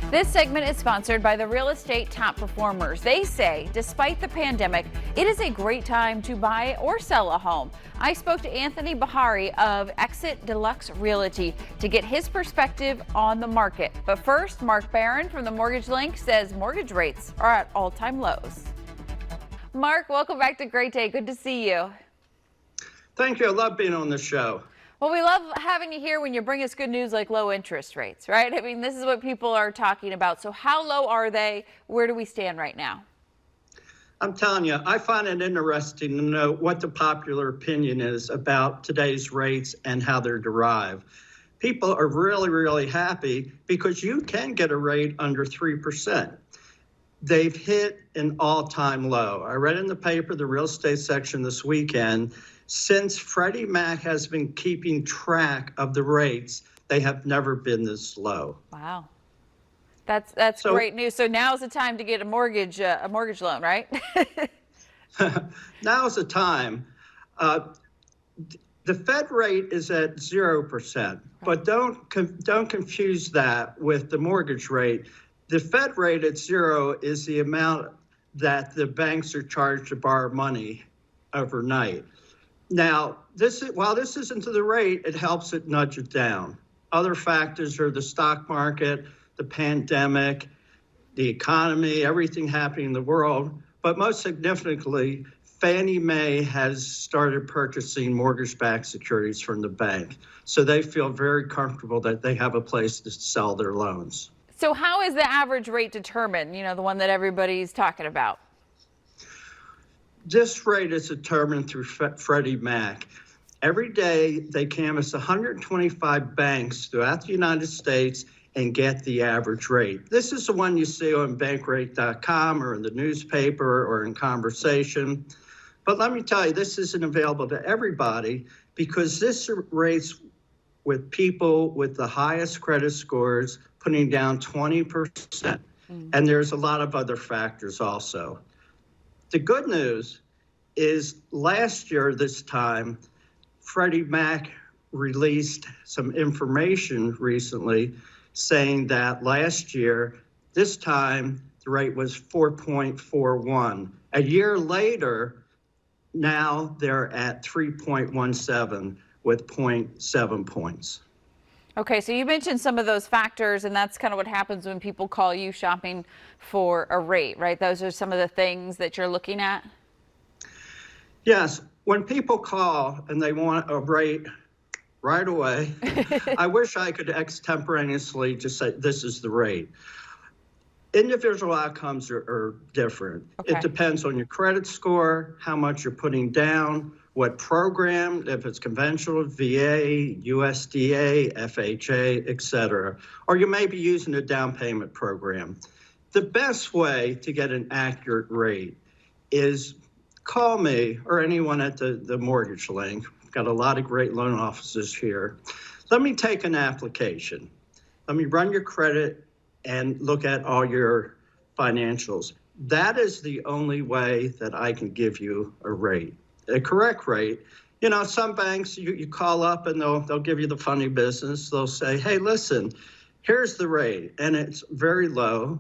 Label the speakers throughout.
Speaker 1: This segment is sponsored by the Real Estate Top Performers. They say, despite the pandemic, it is a great time to buy or sell a home. I spoke to Anthony Beharry of Deluxe Realty to get his perspective on the market. But first, Mark Barron from the Mortgage Link says mortgage rates are at all-time lows. Mark, welcome back to Great Day. Good to see you.
Speaker 2: Thank you. I love being on the show.
Speaker 1: Well, we love having you here when you bring us good news like low interest rates, right? I mean, this is what people are talking about. So how low are they? Where do we stand right now?
Speaker 2: I'm telling you, I find it interesting to know what the popular opinion is about today's rates and how they're derived. People are really, really happy because you can get a rate under 3%. They've hit an all-time low. I read in the paper, the real estate section this weekend, since Freddie Mac has been keeping track of the rates, they have never been this low.
Speaker 1: Wow. That's great news. So now's the time to get a mortgage loan, right?
Speaker 2: Now's the time. The Fed rate is at 0%, but don't confuse that with the mortgage rate. The Fed rate at 0 is the amount that the banks are charged to borrow money overnight. Now, while this isn't to the rate, it helps it nudge it down. Other factors are the stock market, the pandemic, the economy, everything happening in the world. But most significantly, Fannie Mae has started purchasing mortgage-backed securities from the bank. So they feel very comfortable that they have a place to sell their loans.
Speaker 1: So how is the average rate determined, the one that everybody's talking about?
Speaker 2: This rate is determined through Freddie Mac. Every day they canvass 125 banks throughout the United States and get the average rate. This is the one you see on bankrate.com or in the newspaper or in conversation. But let me tell you, this isn't available to everybody because this rates with people with the highest credit scores putting down 20%. And there's a lot of other factors also. The good news is last year, this time, Freddie Mac released some information recently saying that last year, this time, the rate was 4.41. A year later, now they're at 3.17 with 0.7 points.
Speaker 1: Okay, so you mentioned some of those factors, and that's kind of what happens when people call you shopping for a rate, right? Those are some of the things that you're looking at?
Speaker 2: Yes. When people call and they want a rate right away, I wish I could extemporaneously just say, this is the rate. Individual outcomes are different.
Speaker 1: Okay.
Speaker 2: It depends on your credit score, how much you're putting down, what program, if it's conventional, VA, USDA, FHA, et cetera, or you may be using a down payment program. The best way to get an accurate rate is call me or anyone at the Mortgage Link. We've got a lot of great loan offices here. Let me take an application. Let me run your credit and look at all your financials. That is the only way that I can give you a rate. A correct rate. Some banks you call up and they'll give you the funny business. They'll say, hey, listen, here's the rate. And it's very low,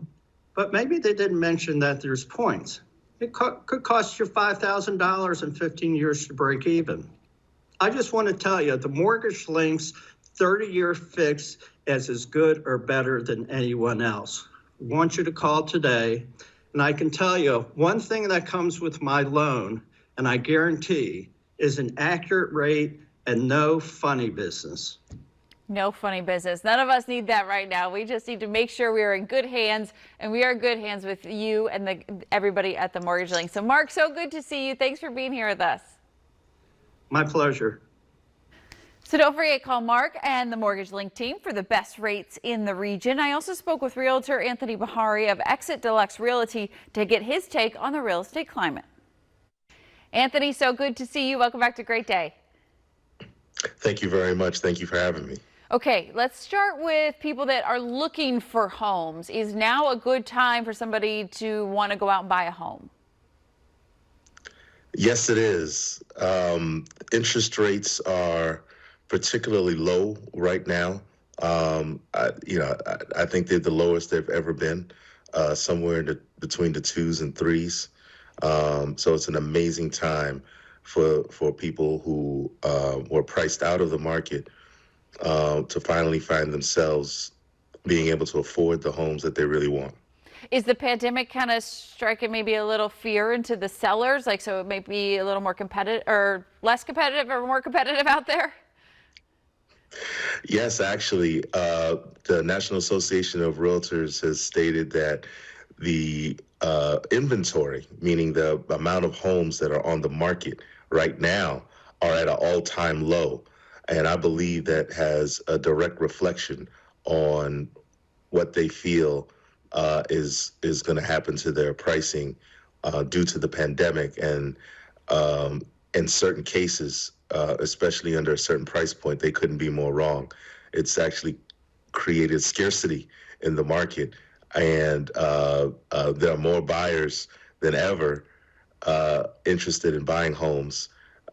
Speaker 2: but maybe they didn't mention that there's points. It could cost you $5,000 in 15 years to break even. I just want to tell you, the Mortgage Link's 30-year fix is as good or better than anyone else. I want you to call today. And I can tell you, one thing that comes with my loan, and I guarantee, is an accurate rate and no funny business.
Speaker 1: No funny business. None of us need that right now. We just need to make sure we are in good hands, and we are in good hands with you and everybody at the Mortgage Link. So, Mark, so good to see you. Thanks for being here with us.
Speaker 2: My pleasure.
Speaker 1: So don't forget, call Mark and the Mortgage Link team for the best rates in the region. I also spoke with Realtor Anthony Beharry of Deluxe Realty to get his take on the real estate climate. Anthony, so good to see you. Welcome back to Great Day.
Speaker 3: Thank you very much. Thank you for having me.
Speaker 1: Okay, let's start with people that are looking for homes. Is now a good time for somebody to want to go out and buy a home?
Speaker 3: Yes, it is. Interest rates are particularly low right now. I think they're the lowest they've ever been, somewhere between the twos and threes. So it's an amazing time for people who were priced out of the market to finally find themselves being able to afford the homes that they really want.
Speaker 1: Is the pandemic kind of striking maybe a little fear into the sellers? Like, so it may be a little more competitive or less competitive or more competitive out there?
Speaker 3: Yes, actually, the National Association of Realtors has stated that the inventory, meaning the amount of homes that are on the market right now, are at an all-time low. And I believe that has a direct reflection on what they feel is going to happen to their pricing due to the pandemic. And in certain cases, especially under a certain price point, they couldn't be more wrong. It's actually created scarcity in the market, and there are more buyers than ever interested in buying homes,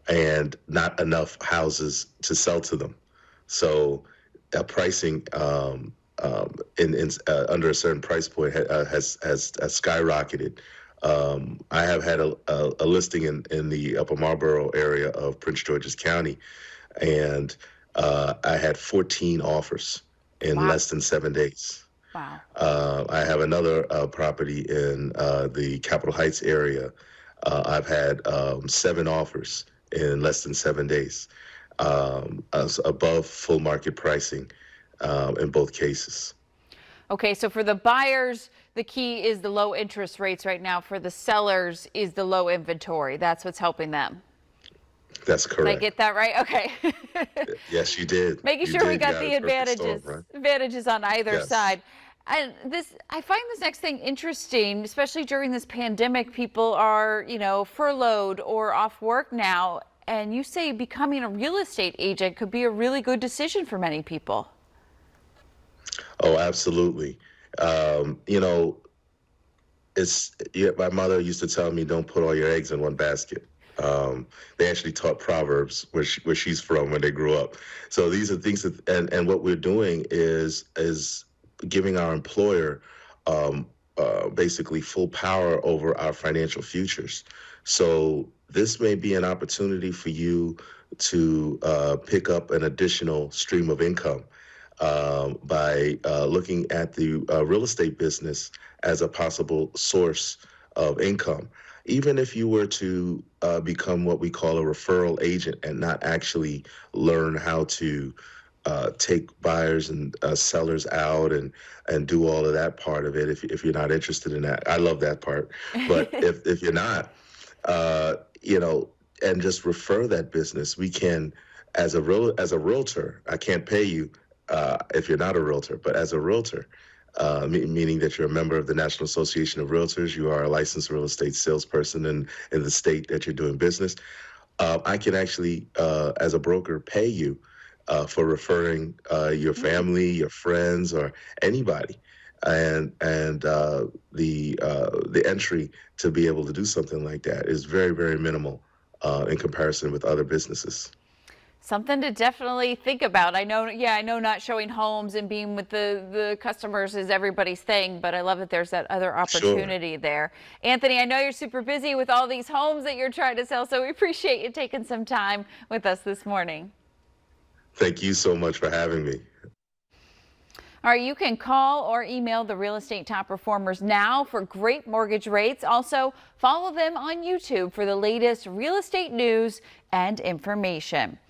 Speaker 3: and not enough houses to sell to them. So pricing in under a certain price point has skyrocketed. I have had a listing in the Upper Marlboro area of Prince George's County, and I had 14 offers in
Speaker 1: Wow.
Speaker 3: less than 7 days.
Speaker 1: Wow.
Speaker 3: I have another property in the Capitol Heights area. I've had 7 offers in less than 7 days, above full market pricing in both cases.
Speaker 1: Okay, so for the buyers, the key is the low interest rates right now. For the sellers is the low inventory. That's what's helping them.
Speaker 3: That's
Speaker 1: Did I
Speaker 3: correct.
Speaker 1: get that right? Okay.
Speaker 3: Yes, you did.
Speaker 1: Making
Speaker 3: You
Speaker 1: sure we
Speaker 3: did. You
Speaker 1: got
Speaker 3: got
Speaker 1: the
Speaker 3: a perfect storm, right?
Speaker 1: advantages on either
Speaker 3: Yes.
Speaker 1: side. And this, I find this next thing interesting, especially during this pandemic. People are, furloughed or off work now. And you say becoming a real estate agent could be a really good decision for many people.
Speaker 3: Oh, absolutely. You know, my mother used to tell me, don't put all your eggs in one basket. They actually taught Proverbs where she's from when they grew up. So these are things that, and what we're doing is giving our employer basically full power over our financial futures. So this may be an opportunity for you to pick up an additional stream of income by looking at the real estate business as a possible source of income. Even if you were to become what we call a referral agent and not actually learn how to take buyers and sellers out and do all of that part of it, if you're not interested in that. I love that part. But if you're not, uh, you know, and just refer that business, we can, as a realtor, I can't pay you if you're not a realtor, but as a realtor, meaning that you're a member of the National Association of Realtors, you are a licensed real estate salesperson in the state that you're doing business. I can actually, as a broker, pay you for referring your family, your friends, or anybody, and the entry to be able to do something like that is very, very minimal in comparison with other businesses.
Speaker 1: Something to definitely think about. I know not showing homes and being with the customers is everybody's thing, but I love that there's that other
Speaker 3: Sure.
Speaker 1: opportunity there. Anthony, I know you're super busy with all these homes that you're trying to sell, so we appreciate you taking some time with us this morning.
Speaker 3: Thank you so much for having me.
Speaker 1: All right, you can call or email the real estate top performers now for great mortgage rates. Also, follow them on YouTube for the latest real estate news and information.